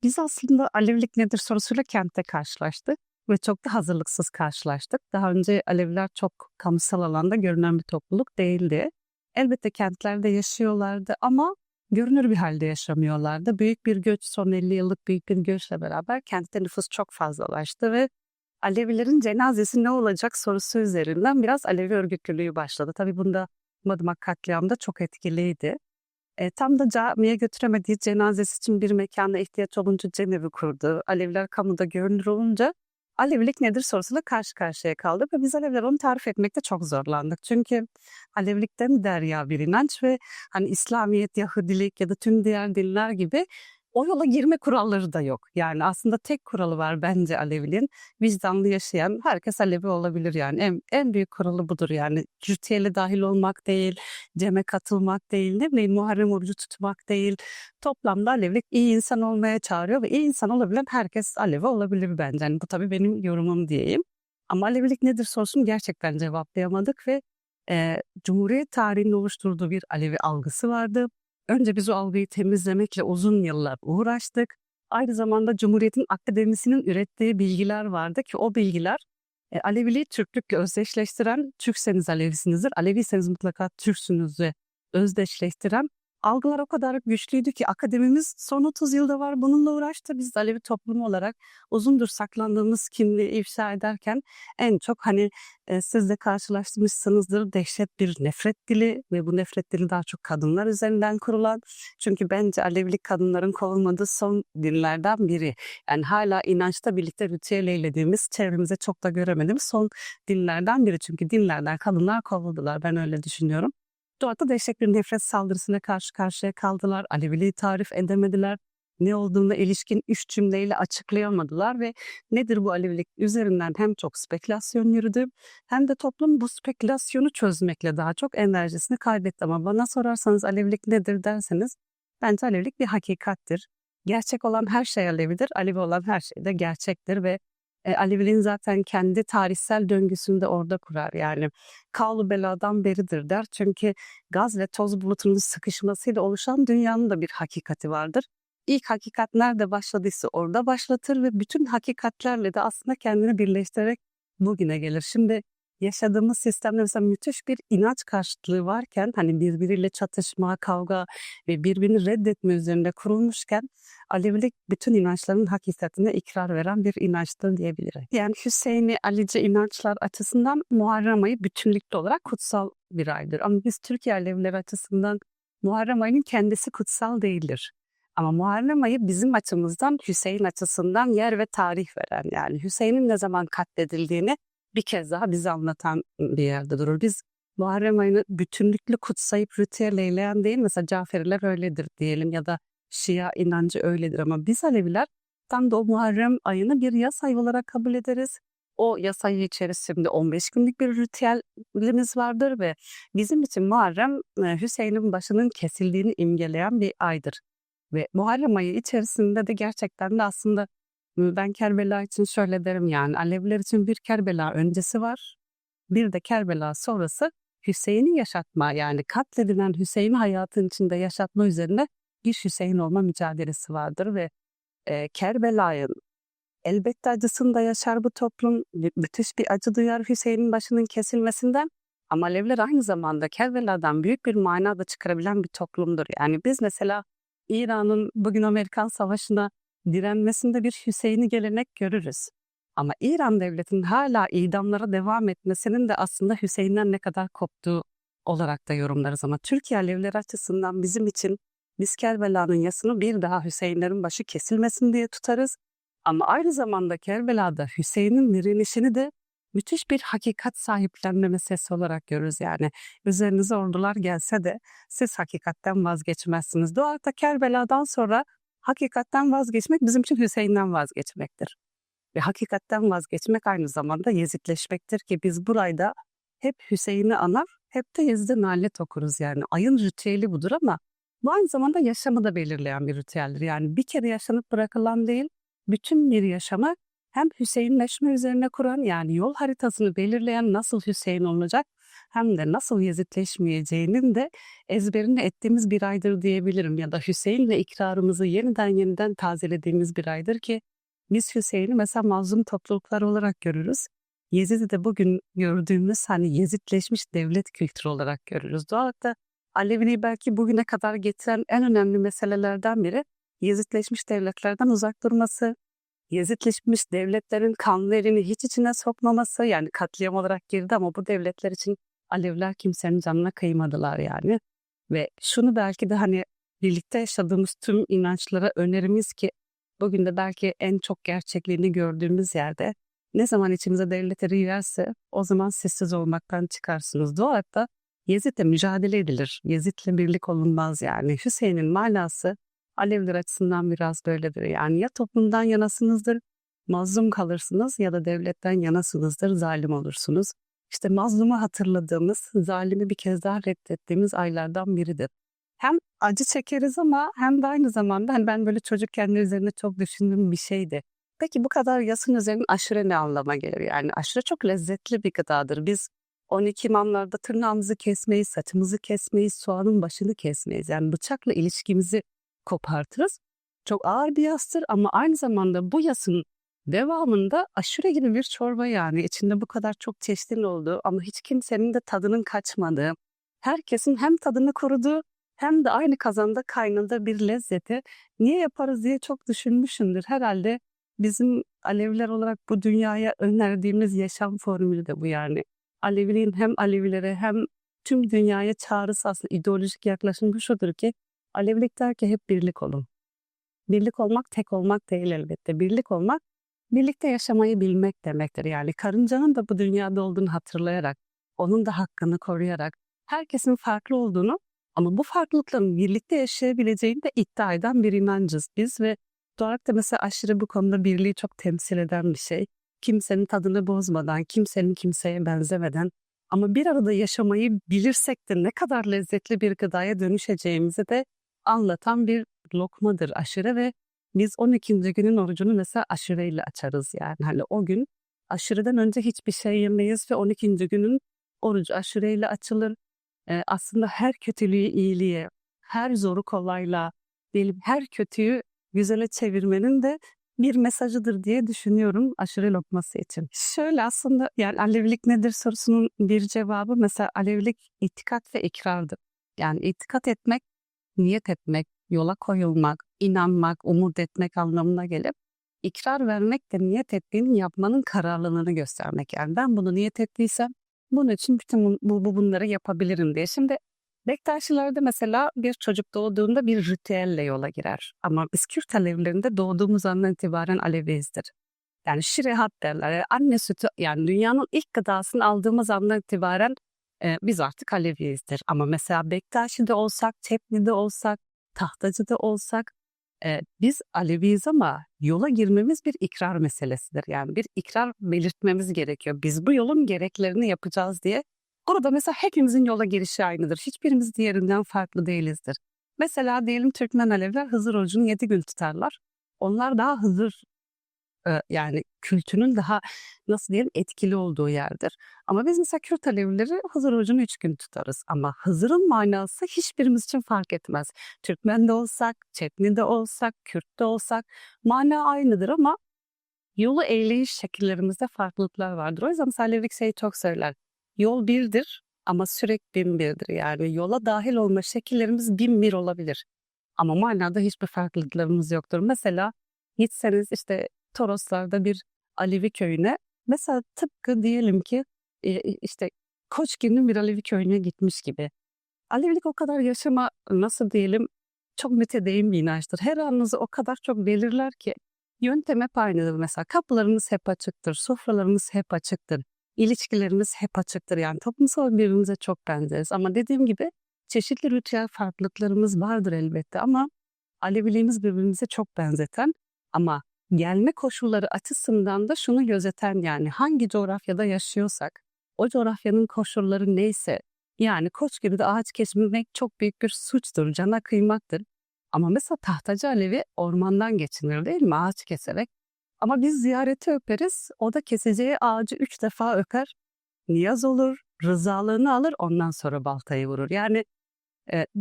Biz aslında Alevilik nedir sorusuyla kentte karşılaştık ve çok da hazırlıksız karşılaştık. Daha önce Aleviler çok kamusal alanda görünen bir topluluk değildi. Elbette kentlerde yaşıyorlardı ama görünür bir halde yaşamıyorlardı. Büyük bir göç, son 50 yıllık büyük bir göçle beraber kentte nüfus çok fazlalaştı ve Alevilerin cenazesi ne olacak sorusu üzerinden biraz Alevi örgütlülüğü başladı. Tabii bunda Madımak katliamı da çok etkiliydi. Tam da camiye götüremediği cenazesi için bir mekana ihtiyaç olunca cemevi kurdu. Aleviler kamuda görünür olunca Alevilik nedir sorusuyla karşı karşıya kaldık ve biz Aleviler onu tarif etmekte çok zorlandık. Çünkü Alevilikten derya bir inanç ve hani İslamiyet, Yahudilik ya da tüm diğer dinler gibi o yola girme kuralları da yok. Yani aslında tek kuralı var bence Aleviliğin. Vicdanlı yaşayan herkes Alevi olabilir yani. En büyük kuralı budur yani. Ritüele dahil olmak değil, ceme katılmak değil, ne bileyim Muharrem orucu tutmak değil. Toplamda Alevilik iyi insan olmaya çağırıyor ve iyi insan olabilen herkes Alevi olabilir bence. Yani bu tabii benim yorumum diyeyim. Ama Alevilik nedir sorusunu gerçekten cevaplayamadık ve Cumhuriyet tarihinin oluşturduğu bir Alevi algısı vardı. Önce biz o algıyı temizlemekle uzun yıllar uğraştık. Aynı zamanda Cumhuriyet'in akademisinin ürettiği bilgiler vardı ki o bilgiler Aleviliği Türklükle özdeşleştiren, Türkseniz Alevisinizdir, Aleviyseniz mutlaka Türksünüzle özdeşleştiren algılar o kadar güçlüydü ki akademimiz son 30 yılda var bununla uğraştı. Biz Alevi toplumu olarak uzundur saklandığımız kimliği ifşa ederken en çok hani siz de karşılaştırmışsınızdır dehşet bir nefret dili ve bu nefret dili daha çok kadınlar üzerinden kurulan. Çünkü bence Alevilik kadınların kovulmadığı son dinlerden biri. Yani hala inançta birlikte ritüel eylediğimiz, çevremize çok da göremediğimiz son dinlerden biri. Çünkü dinlerden kadınlar kovuldular. Ben öyle düşünüyorum. Doğada dehşet bir nefret saldırısına karşı karşıya kaldılar. Aleviliği tarif edemediler. Ne olduğuna ilişkin 3 cümleyle açıklayamadılar ve nedir bu Alevilik üzerinden hem çok spekülasyon yürüdü hem de toplum bu spekülasyonu çözmekle daha çok enerjisini kaybetti. Ama bana sorarsanız Alevilik nedir derseniz bence Alevilik bir hakikattir. Gerçek olan her şey Alevidir, Alevi olan her şey de gerçektir ve Aleviliğin zaten kendi tarihsel döngüsünü de orada kurar. Yani kavlu beladan beridir der. Çünkü gaz ve toz bulutunun sıkışmasıyla oluşan dünyanın da bir hakikati vardır. İlk hakikat nerede başladıysa orada başlatır ve bütün hakikatlerle de aslında kendini birleştirerek bugüne gelir. Şimdi yaşadığımız sistemde mesela müthiş bir inanç karşıtlığı varken hani birbiriyle çatışma, kavga ve birbirini reddetme üzerinde kurulmuşken Alevilik bütün inançların hakikatine ikrar veren bir inançtır diyebiliriz. Yani Hüseyini, Alici inançlar açısından Muharrem ayı bütünlükte olarak kutsal bir aydır. Ama biz Türkiye Alevileri açısından Muharrem ayının kendisi kutsal değildir. Ama Muharrem ayı bizim açımızdan Hüseyin açısından yer ve tarih veren yani Hüseyin'in ne zaman katledildiğini bir kez daha bize anlatan bir yerde durur. Biz Muharrem ayını bütünlüklü kutsayıp ritüel eyleyen değil mesela Caferiler öyledir diyelim ya da Şia inancı öyledir ama biz Aleviler tam da o Muharrem ayını bir yas ayı olarak kabul ederiz. O yas ayı içerisinde 15 günlük bir ritüelimiz vardır ve bizim için Muharrem Hüseyin'in başının kesildiğini imgeleyen bir aydır. Ve Muharrem ayı içerisinde de gerçekten de aslında ben Kerbela için şöyle derim yani Aleviler için bir Kerbela öncesi var. Bir de Kerbela sonrası Hüseyin'i yaşatma yani katledilen Hüseyin'i hayatın içinde yaşatma üzerine bir Hüseyin olma mücadelesi vardır ve Kerbela'nın elbette acısını da yaşar bu toplum. Müthiş bir acı duyar Hüseyin'in başının kesilmesinden. Ama Aleviler aynı zamanda Kerbela'dan büyük bir mana da çıkarabilen bir toplumdur. Yani biz mesela İran'ın bugün Amerikan Savaşı'na direnmesinde bir Hüseyin'i gelenek görürüz. Ama İran devletinin hala idamlara devam etmesinin de aslında Hüseyin'den ne kadar koptuğu olarak da yorumlarız. Ama Türkiye Alevileri açısından bizim için biz Kerbela'nın yasını bir daha Hüseyinlerin başı kesilmesin diye tutarız. Ama aynı zamanda Kerbela'da Hüseyin'in direnişini de müthiş bir hakikat sahiplenme meselesi olarak görürüz. Yani üzerinize ordular gelse de siz hakikatten vazgeçmezsiniz. Doğada Kerbela'dan sonra hakikatten vazgeçmek bizim için Hüseyin'den vazgeçmektir. Ve hakikatten vazgeçmek aynı zamanda Yezidleşmektir ki biz burayda hep Hüseyin'i anar, hep de Yezid'e nalet okuruz yani. Ayın ritüeli budur ama bu aynı zamanda yaşamı da belirleyen bir ritüeldir. Yani bir kere yaşanıp bırakılan değil, bütün bir yaşamı hem Hüseyinleşme üzerine kuran yani yol haritasını belirleyen nasıl Hüseyin olunacak hem de nasıl Yezidleşmeyeceğinin de ezberini ettiğimiz bir aydır diyebilirim. Ya da Hüseyin'le ikrarımızı yeniden tazelediğimiz bir aydır ki biz Hüseyin'i mesela mazlum topluluklar olarak görürüz. Yezid'i de bugün gördüğümüz hani Yezidleşmiş devlet kültürü olarak görürüz. Doğal olarak da Aleviliği belki bugüne kadar getiren en önemli meselelerden biri Yezidleşmiş devletlerden uzak durması, Yezidleşmiş devletlerin kanlı elini hiç içine sokmaması, yani katliam olarak girdi ama bu devletler için Aleviler kimsenin canına kıymadılar yani. Ve şunu belki de hani birlikte yaşadığımız tüm inançlara önerimiz ki bugün de belki en çok gerçekliğini gördüğümüz yerde ne zaman içimize devlet girerse o zaman sessiz olmaktan çıkarsınız. Doğal olarak da Yezid'le mücadele edilir. Yezid'le birlik olunmaz yani. Hüseyin'in manası Aleviler açısından biraz böyledir. Yani ya toplumdan yanasınızdır, mazlum kalırsınız ya da devletten yanasınızdır, zalim olursunuz. İşte mazlumu hatırladığımız, zalimi bir kez daha reddettiğimiz aylardan biridir. Hem acı çekeriz ama hem de aynı zamanda hani ben böyle çocukken üzerine çok düşündüğüm bir şeydi. Peki bu kadar yasın üzerine aşure ne anlama gelir? Yani aşure çok lezzetli bir gıdadır. Biz 12 imamlarda tırnağımızı kesmeyiz, saçımızı kesmeyiz, soğanın başını kesmeyiz. Yani bıçakla ilişkimizi kopartırız. Çok ağır bir yastır ama aynı zamanda bu yasın devamında aşure gibi bir çorba yani içinde bu kadar çok çeşitli olduğu ama hiç kimsenin de tadının kaçmadığı, herkesin hem tadını koruduğu hem de aynı kazanda kaynadığı bir lezzeti niye yaparız diye çok düşünmüşümdür. Herhalde bizim Aleviler olarak bu dünyaya önerdiğimiz yaşam formülü de bu yani. Aleviliğin hem Alevilere hem tüm dünyaya çağrısı aslında ideolojik yaklaşım şudur ki Alevilik der ki hep birlik olun. Birlik olmak tek olmak değil elbette. Birlik olmak birlikte yaşamayı bilmek demektir. Yani karıncanın da bu dünyada olduğunu hatırlayarak, onun da hakkını koruyarak, herkesin farklı olduğunu ama bu farklılıkların birlikte yaşayabileceğini de iddia eden bir inancız biz ve doğal olarak da mesela aşırı bu konuda birliği çok temsil eden bir şey. Kimsenin tadını bozmadan, kimsenin kimseye benzemeden ama bir arada yaşamayı bilirsek de ne kadar lezzetli bir gıdaya dönüşeceğimizi de anlatan bir lokmadır aşure ve biz 12. günün orucunu mesela aşureyle açarız yani. Hani o gün aşureden önce hiçbir şey yemeyiz ve 12. günün orucu aşureyle açılır. Aslında her kötülüğü iyiliğe, her zoru kolayla, diyelim her kötüyü güzele çevirmenin de bir mesajıdır diye düşünüyorum aşure lokması için. Şöyle aslında yani Alevilik nedir sorusunun bir cevabı mesela Alevilik itikat ve ikrardır. Yani itikat etmek, niyet etmek, yola koyulmak, inanmak, umut etmek anlamına gelip ikrar vermek de niyet ettiğini yapmanın kararlılığını göstermek. Yani ben bunu niyet ettiysem bunun için bütün bunları yapabilirim diye. Şimdi Bektaşilerde mesela bir çocuk doğduğunda bir ritüelle yola girer. Ama biz Kürt Alevilerinde doğduğumuz andan itibaren Aleviyizdir. Yani şirehat derler. Yani anne sütü yani dünyanın ilk gıdasını aldığımız andan itibaren biz artık Aleviyizdir. Ama mesela Bektaşi'de olsak, Çepni'de olsak, Tahtacı'da olsak biz Aleviyiz ama yola girmemiz bir ikrar meselesidir. Yani bir ikrar belirtmemiz gerekiyor. Biz bu yolun gereklerini yapacağız diye. Orada mesela hepimizin yola girişi aynıdır. Hiçbirimiz diğerinden farklı değilizdir. Mesela diyelim Türkmen Aleviler Hızır orucunu 7 gün tutarlar. Onlar daha Hızır yani kültünün daha nasıl diyelim etkili olduğu yerdir. Ama biz mesela Kürt Alevileri Hızır orucunu 3 gün tutarız. Ama Hızır'ın manası hiçbirimiz için fark etmez. Türkmen'de olsak, Çetni'de olsak, Kürt'te olsak mana aynıdır ama yolu eğleyiş şekillerimizde farklılıklar vardır. O yüzden mesela Alevilik şeyi çok söyler. Yol birdir ama sürekli bin birdir. Yani yola dahil olma şekillerimiz bin bir olabilir. Ama manada hiçbir farklılıklarımız yoktur. Mesela gitseniz işte Toroslar'da bir Alevi köyüne mesela tıpkı diyelim ki işte Koçgil'in bir Alevi köyüne gitmiş gibi. Alevilik o kadar yaşama nasıl diyelim çok mütedeyyin bir inançtır. Her anınızı o kadar çok belirler ki yöntem hep aynıdır mesela. Kapılarımız hep açıktır, sofralarımız hep açıktır, ilişkilerimiz hep açıktır. Yani toplumsal birbirimize çok benzeriz. Ama dediğim gibi çeşitli ritüel farklılıklarımız vardır elbette ama Aleviliğimiz birbirimize çok benzeten ama gelme koşulları açısından da şunu gözeten yani hangi coğrafyada yaşıyorsak o coğrafyanın koşulları neyse yani Koçgil'de ağaç kesmek çok büyük bir suçtur, cana kıymaktır. Ama mesela Tahtacı Alevi ormandan geçinir değil mi ağaç keserek? Ama biz ziyareti öperiz, o da keseceği ağacı 3 defa öper. Niyaz olur, rızalığını alır, ondan sonra baltayı vurur. Yani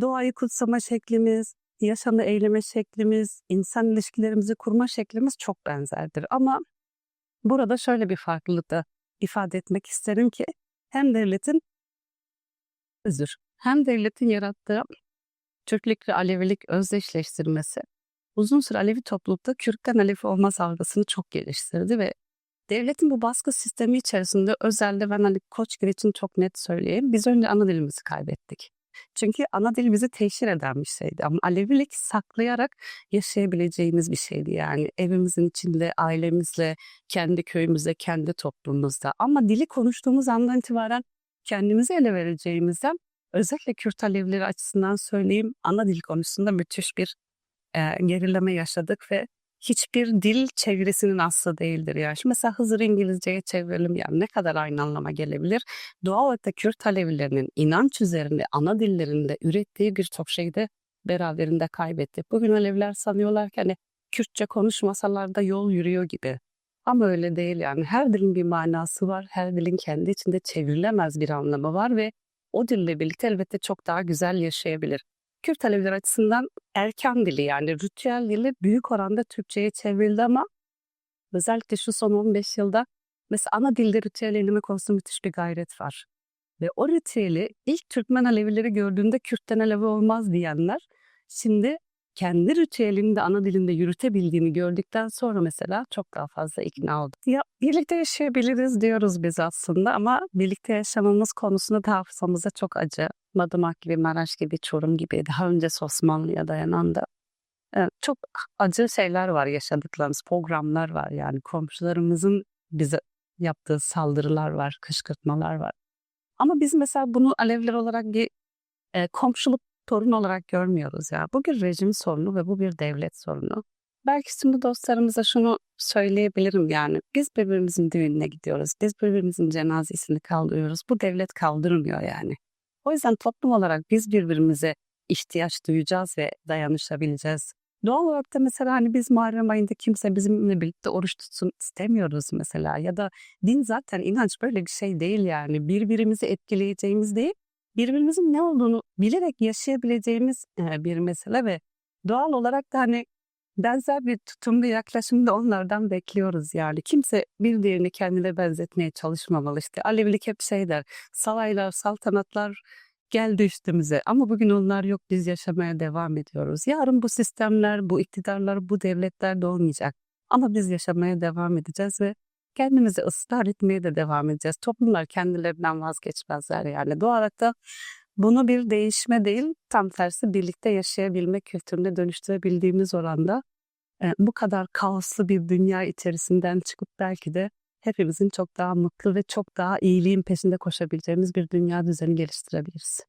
doğayı kutsama şeklimiz, yaşamı eyleme şeklimiz, insan ilişkilerimizi kurma şeklimiz çok benzerdir. Ama burada şöyle bir farklılık da ifade etmek isterim ki hem devletin hem devletin yarattığı Türklik ve Alevilik özdeşleştirmesi uzun süre Alevi toplulukta Kürt'ten Alevi olma algısını çok geliştirdi ve devletin bu baskı sistemi içerisinde özellikle ben Ali Koçgil için çok net söyleyeyim. Biz önce ana dilimizi kaybettik. Çünkü ana dil bizi teşhir eden bir şeydi. Ama Alevilik saklayarak yaşayabileceğimiz bir şeydi. Yani evimizin içinde, ailemizle, kendi köyümüzde, kendi toplumumuzda. Ama dili konuştuğumuz andan itibaren kendimizi ele vereceğimizden özellikle Kürt Alevileri açısından söyleyeyim ana dil konusunda müthiş bir gerileme yaşadık ve hiçbir dil çevirisinin aslı değildir. Yani şimdi mesela Hızır İngilizceye çevirelim yani ne kadar aynı anlama gelebilir? Doğal olarak da Kürt Alevilerinin inanç üzerinde ana dillerinde ürettiği birçok şeyi de beraberinde kaybettik. Bugün Aleviler sanıyorlar ki hani Kürtçe konuşmasalar da yol yürüyor gibi. Ama öyle değil yani her dilin bir manası var, her dilin kendi içinde çevrilemez bir anlamı var ve o dille birlikte elbette çok daha güzel yaşayabilir. Kürt Aleviler açısından erkan dili yani ritüel dili büyük oranda Türkçe'ye çevrildi ama özellikle şu son 15 yılda mesela ana dilde ritüel elime konusunda müthiş bir gayret var. Ve o ritüeli ilk Türkmen Alevileri gördüğünde Kürt'ten Alevi olmaz diyenler şimdi kendi ritüelini de ana dilinde yürütebildiğini gördükten sonra mesela çok daha fazla ikna oldu. Ya birlikte yaşayabiliriz diyoruz biz aslında ama birlikte yaşamamız konusunda da hafızamıza çok acı. Madımak gibi, Maraş gibi, Çorum gibi daha önce Osmanlı'ya dayanan da çok acı şeyler var yaşadıklarımız, programlar var yani komşularımızın bize yaptığı saldırılar var, kışkırtmalar var. Ama biz mesela bunu Aleviler olarak bir komşuluk sorunu olarak görmüyoruz ya. Bu bir rejim sorunu ve bu bir devlet sorunu. Belki şimdi dostlarımıza şunu söyleyebilirim yani. Biz birbirimizin düğününe gidiyoruz. Biz birbirimizin cenazesini kaldırıyoruz. Bu devlet kaldırmıyor yani. O yüzden toplum olarak biz birbirimize ihtiyaç duyacağız ve dayanışabileceğiz. Doğal olarak da mesela hani biz Muharrem ayında kimse bizimle birlikte oruç tutsun istemiyoruz mesela. Ya da din zaten inanç böyle bir şey değil yani. Birbirimizi etkileyeceğimiz değil birbirimizin ne olduğunu bilerek yaşayabileceğimiz bir mesele ve doğal olarak da hani benzer bir tutumlu yaklaşımı da onlardan bekliyoruz yani. Kimse bir diğerini kendine benzetmeye çalışmamalı işte. Alevilik hep şey der, salaylar, saltanatlar geldi üstümüze ama bugün onlar yok biz yaşamaya devam ediyoruz. Yarın bu sistemler, bu iktidarlar, bu devletler de olmayacak. Ama biz yaşamaya devam edeceğiz ve kendimizi ısrar etmeye de devam edeceğiz. Toplumlar kendilerinden vazgeçmezler yani. Doğal olarak da bunu bir değişme değil, tam tersi birlikte yaşayabilme kültürüne dönüştürebildiğimiz oranda bu kadar kaoslu bir dünya içerisinden çıkıp belki de hepimizin çok daha mutlu ve çok daha iyiliğin peşinde koşabileceğimiz bir dünya düzeni geliştirebiliriz.